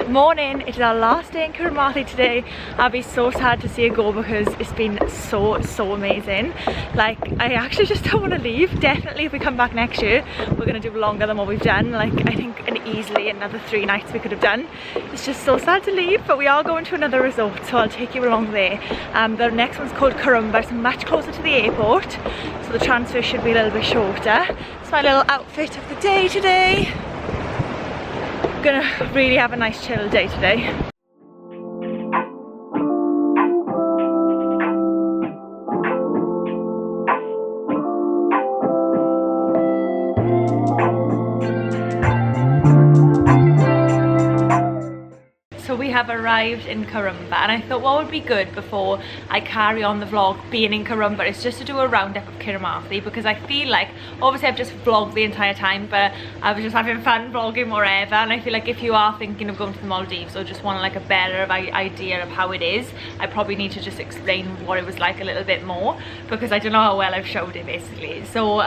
Morning, it is our last day in Kuramathi today. I'll be so sad to see it go because it's been so amazing. Like, I actually just don't want to leave. Definitely if we come back next year, we're going to do longer than what we've done. Like, I think easily another 3 nights we could have done. It's just so sad to leave, but we are going to another resort, so I'll take you along there. The next one's called Kurumba. It's much closer to the airport, so the transfer should be a little bit shorter. It's my little outfit of the day today. Gonna really have a nice chill day today. So we have arrived in Kurumba, and I thought what would be good before I carry on the vlog being in Kurumba is just to do a roundup of Kuramathi, because I feel like obviously I've just vlogged the entire time, but I was just having fun vlogging wherever, and I feel like if you are thinking of going to the Maldives or just want like a better idea of how it is, I probably need to just explain what it was like a little bit more, because I don't know how well I've showed it basically. So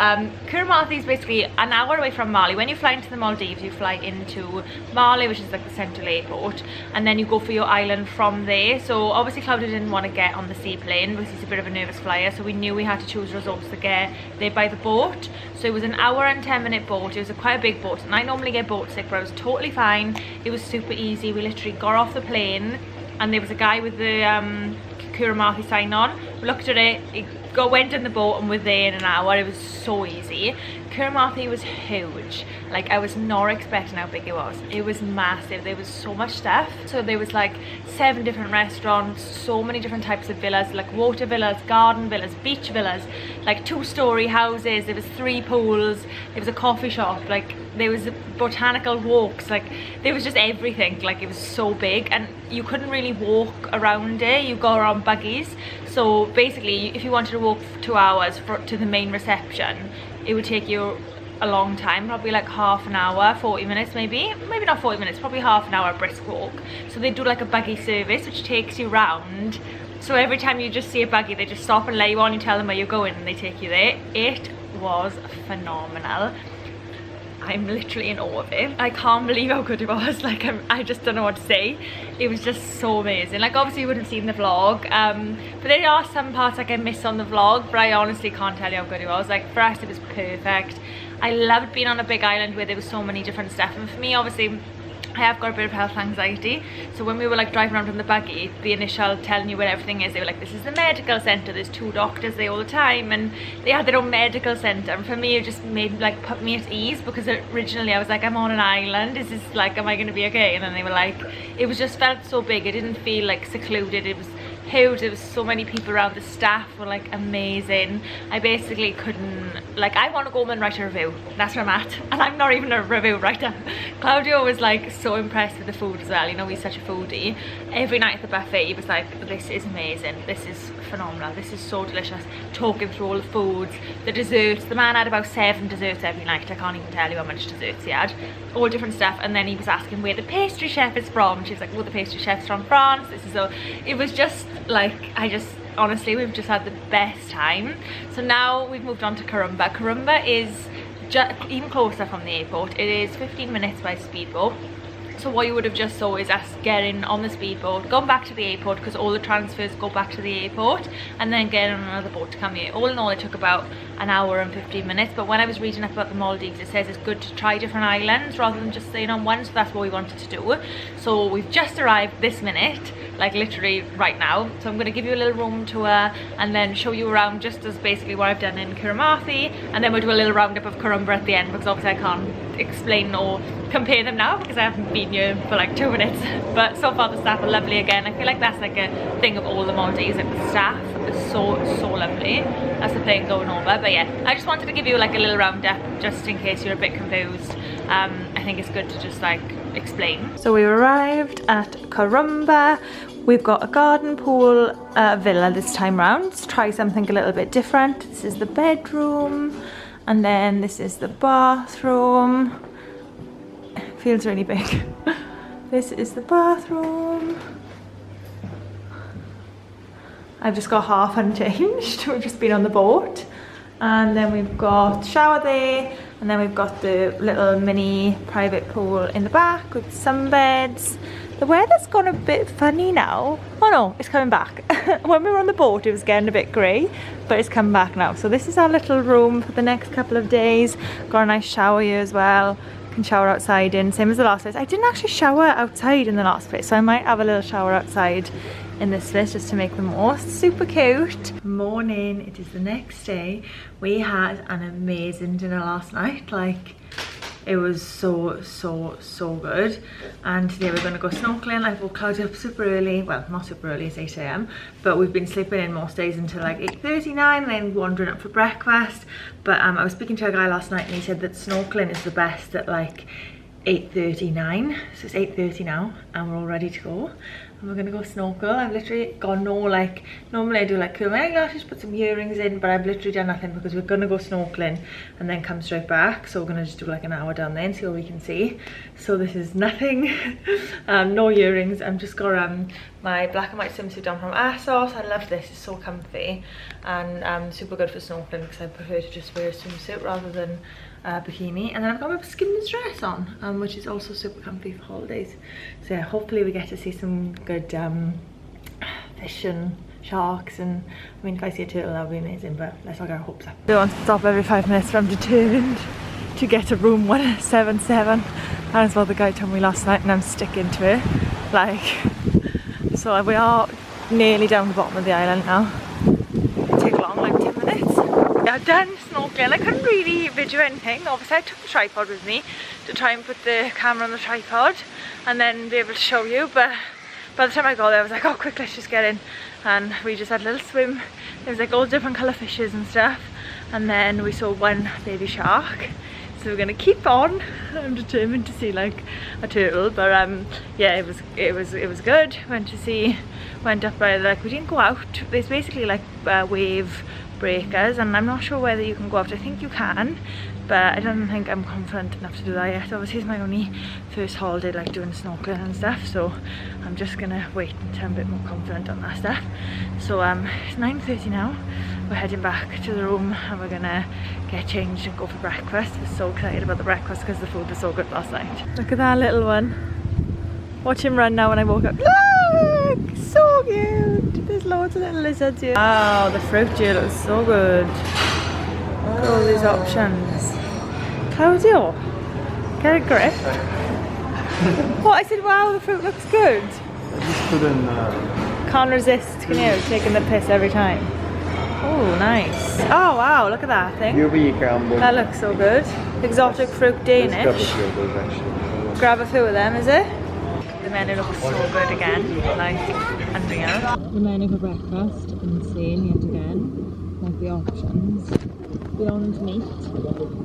Kuramathi is basically an hour away from Mali. When you fly into the Maldives, you fly into Mali, which is like the central airport, and then you go for your island from there. So obviously Claudia didn't want to get on the seaplane because he's a bit of a nervous flyer, so we knew we had to choose resorts to get there by the boat. So it was an hour and 10-minute boat. It was quite a big boat, and I normally get boat sick, but I was totally fine. It was super easy. We literally got off the plane and there was a guy with the Kuramathi sign on. We looked at it, went in the boat, and we're there in an hour. It was so easy. Kuramathi was huge. Like, I was not expecting how big it was. It was massive. There was so much stuff. So there was like 7 different restaurants, so many different types of villas, like water villas, garden villas, beach villas, like 2-story houses. There was 3 pools. There was a coffee shop. Like, there was botanical walks. Like, there was just everything. Like, it was so big, and you couldn't really walk around it. You go around buggies. So basically, if you wanted to walk for 2 hours to the main reception, it would take you a long time, probably like half an hour, 40 minutes maybe not 40 minutes, probably half an hour brisk walk. So they do like a buggy service which takes you round. So every time you just see a buggy, they just stop and let you on, you tell them where you're going, and they take you there. It was phenomenal. I'm literally in awe of it. I can't believe how good it was. Like, I just don't know what to say. It was just so amazing. Like, obviously you wouldn't have seen the vlog, but there are some parts like I missed on the vlog, but I honestly can't tell you how good it was. Like, for us it was perfect. I loved being on a big island where there was so many different stuff, and for me, obviously, I have got a bit of health anxiety, so when we were like driving around in the buggy, the initial telling you where everything is, they were like, this is the medical centre, there's 2 doctors there all the time, and they had their own medical centre, and for me it just made, like, put me at ease, because originally I was like, I'm on an island, is this like, am I going to be okay? And then they were like, it was just felt so big. It didn't feel like secluded. It was huge. There was so many people around. The staff were like amazing. I basically couldn't, like, I want to go home and write a review. That's where I'm at, and I'm not even a review writer. Claudio was like so impressed with the food as well. You know, he's such a foodie. Every night at the buffet he was like, this is amazing, this is phenomenal, this is so delicious, talking through all the foods, the desserts. The man had about 7 desserts every night. I can't even tell you how much desserts he had, all different stuff. And then he was asking where the pastry chef is from. She's like, well, the pastry chef's from France. This is so, it was just like, honestly, we've just had the best time. So now we've moved on to Kurumba. Kurumba is just even closer from the airport. It is 15 minutes by speedboat. So what you would have just saw is us getting on the speedboat, going back to the airport, because all the transfers go back to the airport, and then getting on another boat to come here. All in all, it took about an hour and 15 minutes. But when I was reading up about the Maldives, it says it's good to try different islands rather than just staying on one, so that's what we wanted to do. So we've just arrived this minute, like literally right now. So I'm going to give you a little room tour and then show you around, just as basically what I've done in Kuramathi, and then we'll do a little roundup of Kurumba at the end, because obviously I can't explain or compare them now because I haven't been here for like 2 minutes. But so far the staff are lovely again. I feel like that's like a thing of all the Maldives, like the staff is so lovely. That's the thing going over. But yeah, I just wanted to give you like a little roundup just in case you're a bit confused. I think it's good to just like explain. So we arrived at Kurumba. We've got a garden pool villa this time round. Let's try something a little bit different. This is the bedroom, and then this is the bathroom. Feels really big. This is the bathroom. I've just got half unchanged. We've just been on the boat. And then we've got shower there, and then we've got the little mini private pool in the back with sunbeds. The weather's gone a bit funny now. Oh no, it's coming back. When we were on the boat it was getting a bit grey, but it's come back now. So this is our little room for the next couple of days. Got a nice shower here as well. Can shower outside in, same as the last place. I didn't actually shower outside in the last place, so I might have a little shower outside in this place just to make the most. Super cute. Morning, it is the next day. We had an amazing dinner last night. Like, it was so good. And today we're going to go snorkeling. I woke Cloudy up super early. Well, not super early, it's 8 AM, but we've been sleeping in most days until like 8:39, then wandering up for breakfast. But I was speaking to a guy last night and he said that snorkeling is the best at like 8:39. So it's 8:30 now and we're all ready to go. And we're gonna go snorkel. I've literally got no, like, normally I do like curl my eyelashes, put some earrings in, but I've literally done nothing because we're gonna go snorkeling and then come straight back. So we're gonna just do like an hour down there and see what we can see. So this is nothing. No earrings. I'm just got my black and white swimsuit down from ASOS. I love this, it's so comfy and super good for snorkeling because I prefer to just wear a swimsuit rather than bikini. And then I've got my skinned dress on, which is also super comfy for holidays. So yeah, hopefully we get to see some good fish and sharks, and I mean if I see a turtle that would be amazing, but let's not get our hopes up. I want to stop every 5 minutes, but I'm determined to get to room 177. That's what the guy told me last night and I'm sticking to it. Like, so we are nearly down the bottom of the island now. It'll take long, like 10 minutes. I've done snorkeling. I couldn't really video anything. Obviously I took the tripod with me to try and put the camera on the tripod and then be able to show you, but by the time I got there I was like, oh quick, let's just get in. And we just had a little swim. There was like all different colour fishes and stuff, and then we saw one baby shark. So we're gonna keep on. I'm determined to see like a turtle, but yeah, it was good. Went up by, like, we didn't go out. There's basically like wave breakers, and I'm not sure whether you can go out. I think you can, but I don't think I'm confident enough to do that yet. Obviously it's my only first holiday like doing snorkeling and stuff, so I'm just gonna wait until I'm a bit more confident on that stuff. So it's 9:30 now. We're heading back to the room and we're gonna get changed and go for breakfast. We're so excited about the breakfast because the food was so good last night. Look at that little one. Watch him run now when I woke up. Look! So cute! There's loads of little lizards here. Wow, the fruit here looks so good. Look at all these options. Claudio, get a grip. What? I said, wow, the fruit looks good. I just couldn't... Can't resist, can you? Taking the piss every time. Oh, nice. Oh, wow, look at that thing. That looks so good. Exotic fruit Danish. Grab a few of them, is it? The menu looks so good again, like unreal. The menu for breakfast, insane yet again. Like the options. Beyond meat.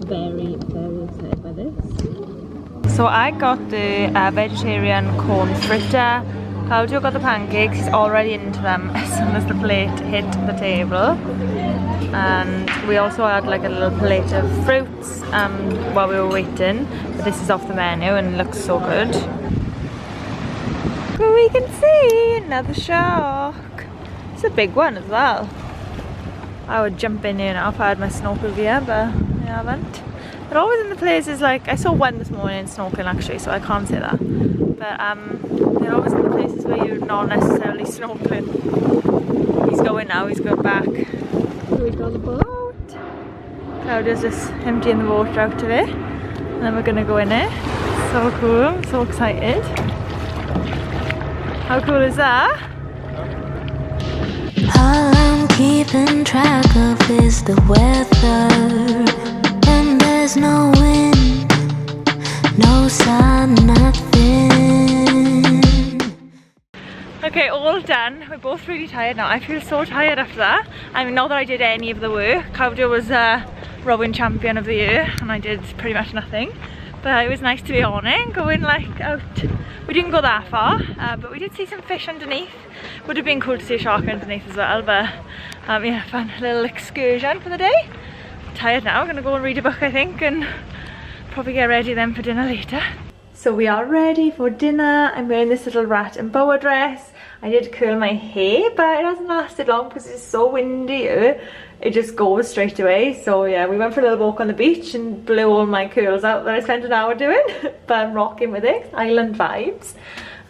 Very excited by this. So I got the vegetarian corn fritter. Claudio got the pancakes, he's already into them as soon as the plate hit the table. And we also had like a little plate of fruits while we were waiting. But this is off the menu and it looks so good. But we can see another shark. It's a big one as well. I would jump in here now if I had my snorkel gear, but I haven't. They're always in the places, like I saw one this morning snorkeling actually, so I can't say that. But they're always in the places where you're not necessarily snorkeling. He's going now, he's going back. We got the boat. Claudia's just emptying the water out of it. And then we're gonna go in it. So cool, I'm so excited. How cool is that? All I'm keeping track of is the weather. And there's no wind, no sun, nothing. Okay, all done. We're both really tired now. I feel so tired after that. I mean, not that I did any of the work. Claudia was rowing champion of the year and I did pretty much nothing. But it was nice to be on it and going like out. We didn't go that far, but we did see some fish underneath. Would have been cool to see a shark underneath as well, but yeah, fun little excursion for the day. Tired now, I'm gonna go and read a book I think and probably get ready then for dinner later. So we are ready for dinner. I'm wearing this little rat and boa dress. I did curl my hair, but it hasn't lasted long because it's so windy here. It just goes straight away. So yeah, we went for a little walk on the beach and blew all my curls out that I spent an hour doing. But I'm rocking with it, island vibes.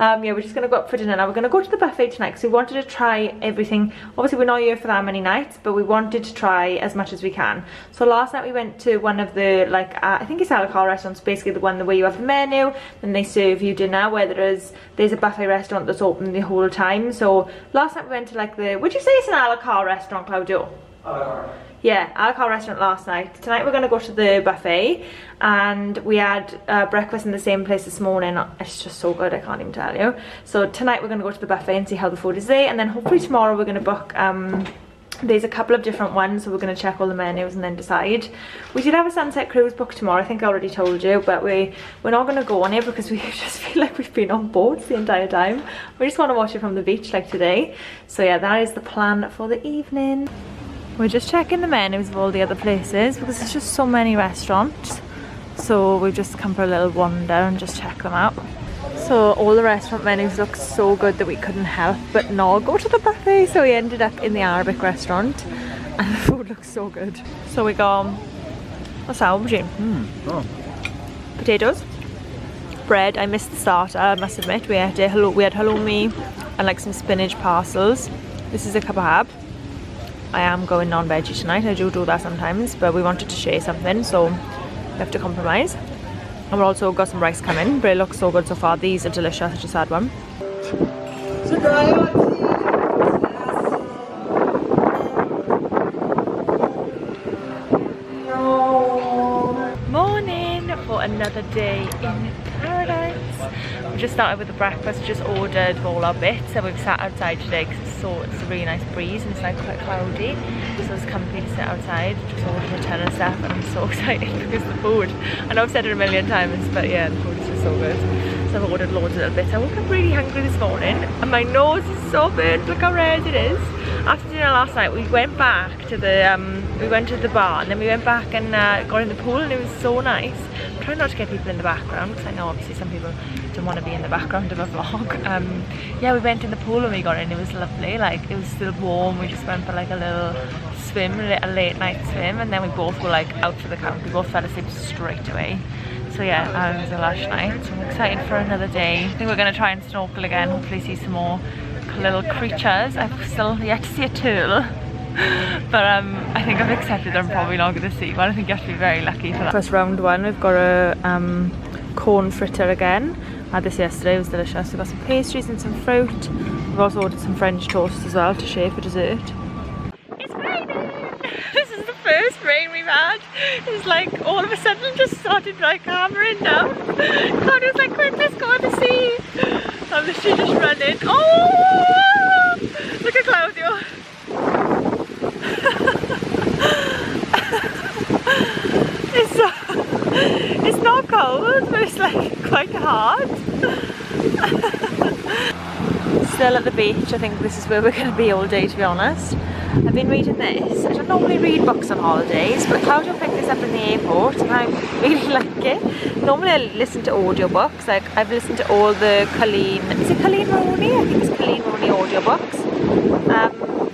Yeah, we're just gonna go up for dinner now. We're gonna go to the buffet tonight because we wanted to try everything. Obviously we're not here for that many nights, but we wanted to try as much as we can. So last night we went to one of the, like, I think it's a la carte restaurants, basically the one where you have the menu and they serve you dinner, where there's a buffet restaurant that's open the whole time. So last night we went to like the, would you say it's an a la carte restaurant, Claudio? A la carte. Yeah, a la carte restaurant last night. Tonight we're going to go to the buffet, and we had breakfast in the same place this morning. It's just so good, I can't even tell you. So tonight we're going to go to the buffet and see how the food is there, and then hopefully tomorrow we're going to book, there's a couple of different ones, so we're going to check all the menus and then decide. We did have a sunset cruise booked tomorrow, I think I already told you, but we're not going to go on it because we just feel like we've been on boats the entire time. We just want to watch it from the beach like today. So yeah, that is the plan for the evening. We're just checking the menus of all the other places because there's just so many restaurants. So we've just come for a little wander and just check them out. So all the restaurant menus look so good that we couldn't help but not go to the buffet. So we ended up in the Arabic restaurant and the food looks so good. So we got, what's that, aubergine? Potatoes, bread. I missed the starter, I must admit. We had halloumi and like some spinach parcels. This is a kebab. I am going non-veggie tonight, I do that sometimes, but we wanted to share something, so we have to compromise. And we've also got some rice coming, but it looks so good so far. These are delicious, I just had one. Morning for another day in paradise. We just started with the breakfast, just ordered all our bits, and we've sat outside today because it's a really nice breeze and it's like quite cloudy, so it's comfy to sit outside. Just ordered a ton of stuff and I'm so excited because the food, I know I've said it a million times, but yeah, the food is just so good. So I've ordered loads of little bits. I woke up really hungry this morning and my nose is so burnt. Look how red it is. After dinner last night we went back to the we went to the bar and then we went back and got in the pool, and it was so nice. I'm trying not to get people in the background because I know obviously some people don't want to be in the background of a vlog. Yeah, we went in the pool when we got in. It was lovely, like it was still warm. We just went for like a little swim, a late night swim, and then we both were like out for the count. We both fell asleep straight away. So yeah, it was a lush night. So I'm excited for another day. I think we're going to try and snorkel again, hopefully see some more little creatures. I've still yet to see a turtle. But I think I've accepted that I'm probably not going to see one. I think you have to be very lucky for that. First round one, we've got a corn fritter again. I had this yesterday, it was delicious. We've got some pastries and some fruit. We've also ordered some French toast as well to share for dessert. It's raining! This is the first rain we've had. It's like all of a sudden just started like hammering down. Claudia's like, quick, let's go on the sea. I'm literally just running. Oh! Look at Claudio. It's not cold, but it's like quite hard. Still at the beach. I think this is where we're going to be all day, to be honest. I've been reading this. I don't normally read books on holidays, but Claudio picked this up in the airport and I really like it. Normally I listen to audiobooks. Like I've listened to all the Colleen, is it Colleen Rooney? I think it's Colleen Rooney audiobooks.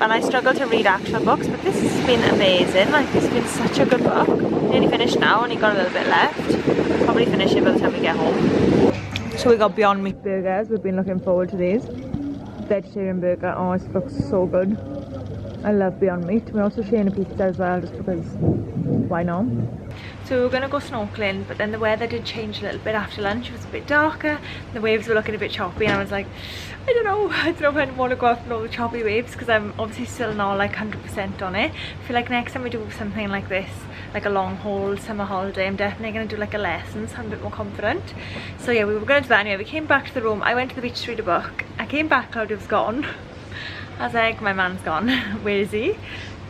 And I struggle to read actual books, but this has been amazing. Like it's been such a good book. Nearly finished now, only got a little bit left. Probably finish it by the time we get home. So we got Beyond Meat burgers. We've been looking forward to these. Vegetarian burger. Oh, it looks so good. I love Beyond Meat. We're also sharing a pizza as well, just because why not? So we were going to go snorkeling, but then the weather did change a little bit after lunch. It was a bit darker, the waves were looking a bit choppy, and I was like, I don't know if I want to go out on all the choppy waves, because I'm obviously still not like 100% on it. I feel like next time we do something like this, like a long haul summer holiday, I'm definitely going to do like a lesson, so I'm a bit more confident. So yeah, we were going to do that anyway. We came back to the room, I went to the beach to read a book. I came back, Claudia was gone. I was like, my man's gone. Where is he?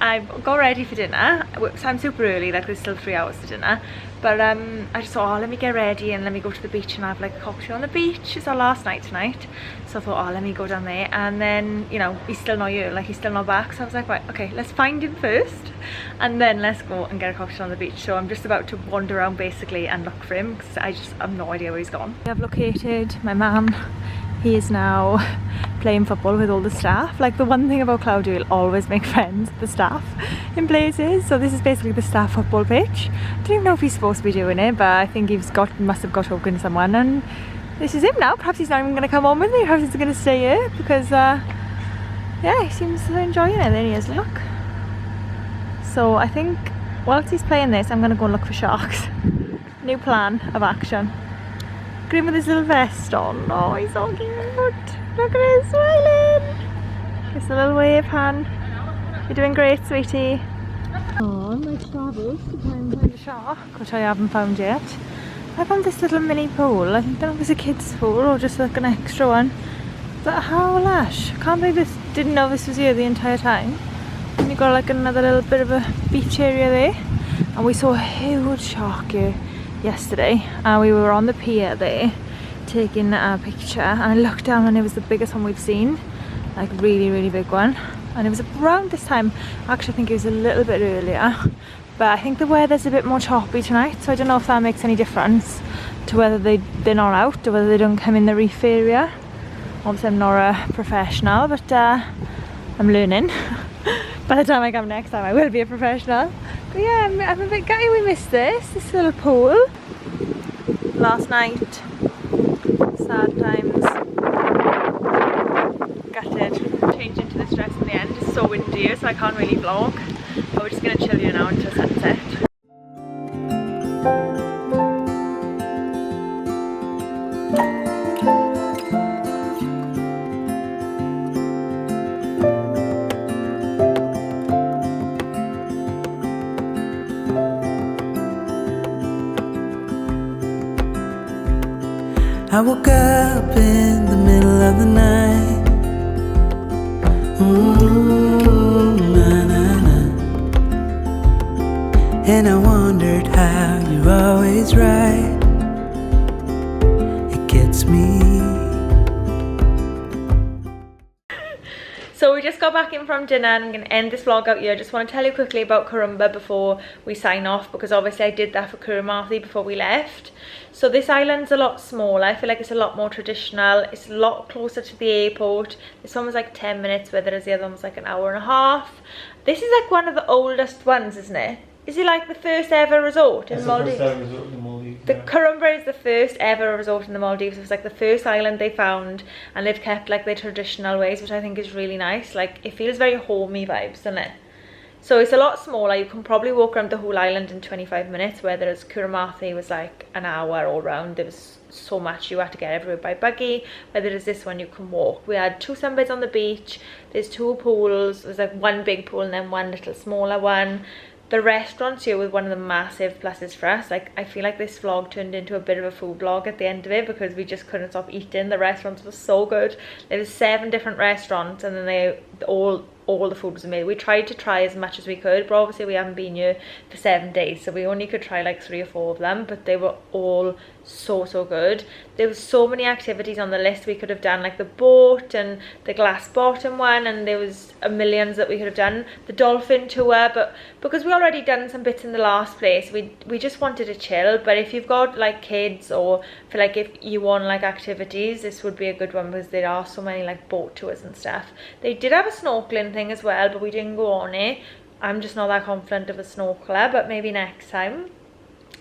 I got ready for dinner, so I'm super early, like there's still 3 hours to dinner, but I just thought, oh, let me get ready and let me go to the beach and have like a cocktail on the beach. It's our last night tonight, so I thought, oh, let me go down there, and then, you know, he's still not here, like he's still not back, so I was like, right, okay, let's find him first and then let's go and get a cocktail on the beach. So I'm just about to wander around basically and look for him, because I just have no idea where he's gone. I've located my man. He is now playing football with all the staff. Like the one thing about Claudio, he'll always make friends with the staff in places. So this is basically the staff football pitch. I don't even know if he's supposed to be doing it, but I think must have got talking to someone, and this is him now. Perhaps he's not even going to come on with me. Perhaps he's going to stay here because yeah, he seems to enjoy it. There he is, look. So I think whilst he's playing this, I'm going to go and look for sharks. New plan of action. Look at him with his little vest on. Oh, he's so cute. Look at him smiling. Just a little wave hand. You're doing great, sweetie. On my travels to try and find a shark, which I haven't found yet. I found this little mini pool. I don't know if it's a kid's pool or just like an extra one. But how lush. Can't believe this, didn't know this was here the entire time. And you got like another little bit of a beach area there. And we saw a huge shark here yesterday. We were on the pier there taking a picture, and I looked down and it was the biggest one we've seen. Like really big one. And it was around this time. Actually I think it was a little bit earlier. But I think the weather's a bit more choppy tonight, so I don't know if that makes any difference to whether they're not out or whether they don't come in the reef area. Obviously I'm not a professional, but I'm learning. By the time I come next time I will be a professional. But yeah, I'm a bit gutty we missed this little pool. Last night, sad times. Gutted. Changed into this dress in the end. It's so windy here, so I can't really vlog. But we're just going to chill here now until sunset. I woke up in the middle of the night. Na, na, na. And I wondered how you're always right. It gets me. So we just got back in from dinner and I'm going to end this vlog out here. I just want to tell you quickly about Kurumba before we sign off, because obviously I did that for Kuramathi before we left. So this island's a lot smaller. I feel like it's a lot more traditional. It's a lot closer to the airport. This one was like 10 minutes, whereas the other one was like an hour and a half. This is like one of the oldest ones, isn't it? Is it like the first ever resort in the Maldives? The Kurumba is the first ever resort in the Maldives. It was like the first island they found, and they've kept like their traditional ways, which I think is really nice. Like it feels very homey vibes, doesn't it? So it's a lot smaller. You can probably walk around the whole island in 25 minutes, whereas Kuramathi was like an hour all round. There was so much, you had to get everywhere by buggy. Whereas this one you can walk. We had 2 sunbeds on the beach. There's 2 pools. There's like one big pool and then one little smaller one. The restaurants here was one of the massive pluses for us. Like I feel like this vlog turned into a bit of a food vlog at the end of it, because we just couldn't stop eating. The restaurants were so good. There was 7 different restaurants, and then they all the food was amazing. We tried to try as much as we could, but obviously we haven't been here for 7 days, so we only could try like 3 or 4 of them, but they were all so good. There was so many activities on the list we could have done, like the boat and the glass bottom one, and there was a millions that we could have done. The dolphin tour, but because we already done some bits in the last place, we just wanted to chill. But if you've got like kids, or feel like if you want like activities, this would be a good one, because there are so many like boat tours and stuff. They did have a snorkeling thing as well, but we didn't go on it. I'm just not that confident of a snorkeler, but maybe next time.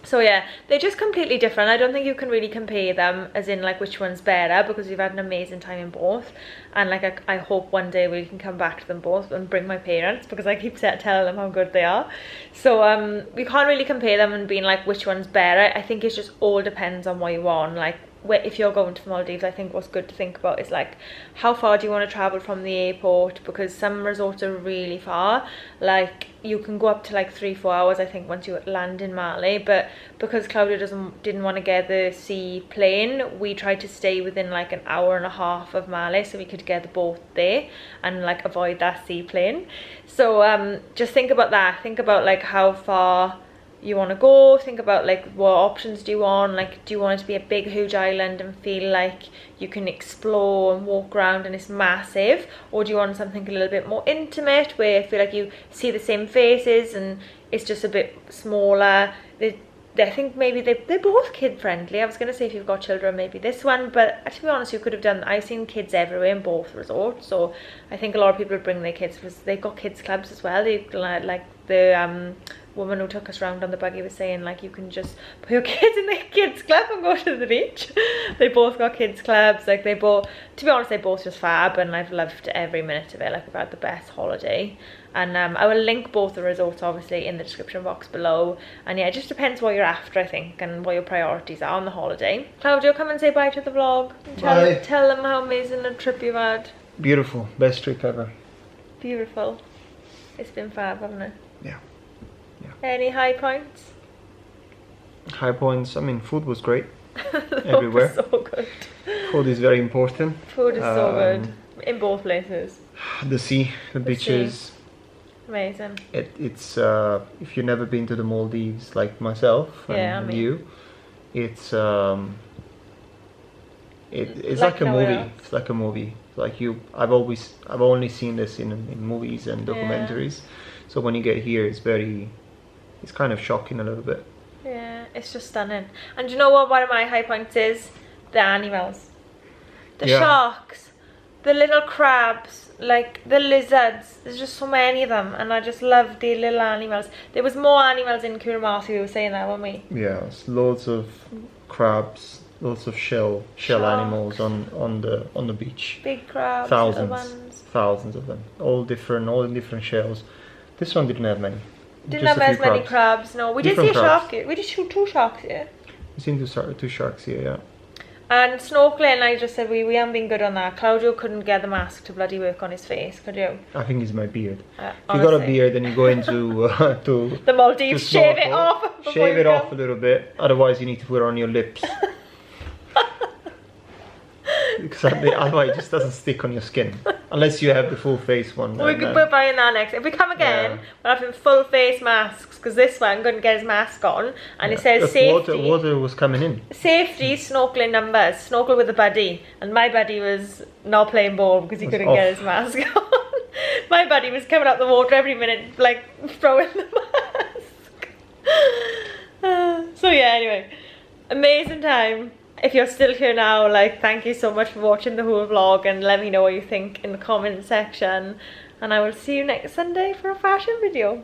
So yeah, they're just completely different. I don't think you can really compare them as in like which one's better, because we've had an amazing time in both, and like I hope one day we can come back to them both and bring my parents, because I keep telling them how good they are. So we can't really compare them and being like which one's better. I think it just all depends on what you want. Like if you're going to the Maldives, I think what's good to think about is like how far do you want to travel from the airport, because some resorts are really far. Like you can go up to like 3-4 hours I think once you land in Mali, but because Claudia didn't want to get the seaplane, we tried to stay within like an hour and a half of Mali, so we could get the boat there and like avoid that seaplane. So just think about that. Think about like how far you want to go. Think about like what options do you want. Like, do you want it to be a big huge island and feel like you can explore and walk around and it's massive, or do you want something a little bit more intimate where you feel like you see the same faces and it's just a bit smaller? I think maybe they're both kid friendly. I was going to say if you've got children maybe this one, but to be honest you could have done, I've seen kids everywhere in both resorts, so I think a lot of people bring their kids because they've got kids clubs as well. They like the woman who took us round on the buggy was saying, like, you can just put your kids in the kids club and go to the beach. They both got kids clubs, like they both, to be honest, they both just fab, and I've loved every minute of it. Like, we've had the best holiday. And I will link both the resorts obviously in the description box below. And yeah, it just depends what you're after, I think, and what your priorities are on the holiday. Claudio, come and say bye to the vlog. Tell them how amazing a trip you've had. Beautiful, best trip ever. Beautiful. It's been fab, hasn't it? Yeah. Any high points? High points, I mean, food was great. Everywhere. So good. Food is very important. Food is so good in both places. The sea, the beaches. Amazing. It's if you've never been to the Maldives like myself and you, it's like a movie. Else. It's like a movie. Like I've only seen this in movies and documentaries. So when you get here, it's kind of shocking a little bit. Yeah, it's just stunning. And you know what? One of my high points is the animals, the sharks, the little crabs, like the lizards. There's just so many of them, and I just love the little animals. There was more animals in Kuramathi. We were saying that, weren't we? Yes, loads of crabs, lots of shell animals on the beach. Big crabs, thousands of them, all different shells. This one didn't have many. Didn't have as many crabs. No, we did see a shark here. We did shoot 2 sharks here. We've seen two sharks here, yeah. And snorkeling, I just said we haven't been good on that. Claudio couldn't get the mask to bloody work on his face, could you? I think it's my beard. If you got a beard, then you go into to the Maldives, shave it off. Shave it off a little bit. Otherwise, you need to put it on your lips. Because otherwise it just doesn't stick on your skin. Unless you have the full face one. We could put buying that next. If we come again, we'll have full face masks, because this one couldn't get his mask on, and it says safety. Water was coming in. Safety snorkeling numbers. Snorkel with a buddy, and my buddy was not playing ball because he couldn't get his mask on. My buddy was coming out the water every minute, like throwing the mask. So yeah, anyway, amazing time. If you're still here now, like, thank you so much for watching the whole vlog, and let me know what you think in the comment section, and I will see you next Sunday for a fashion video.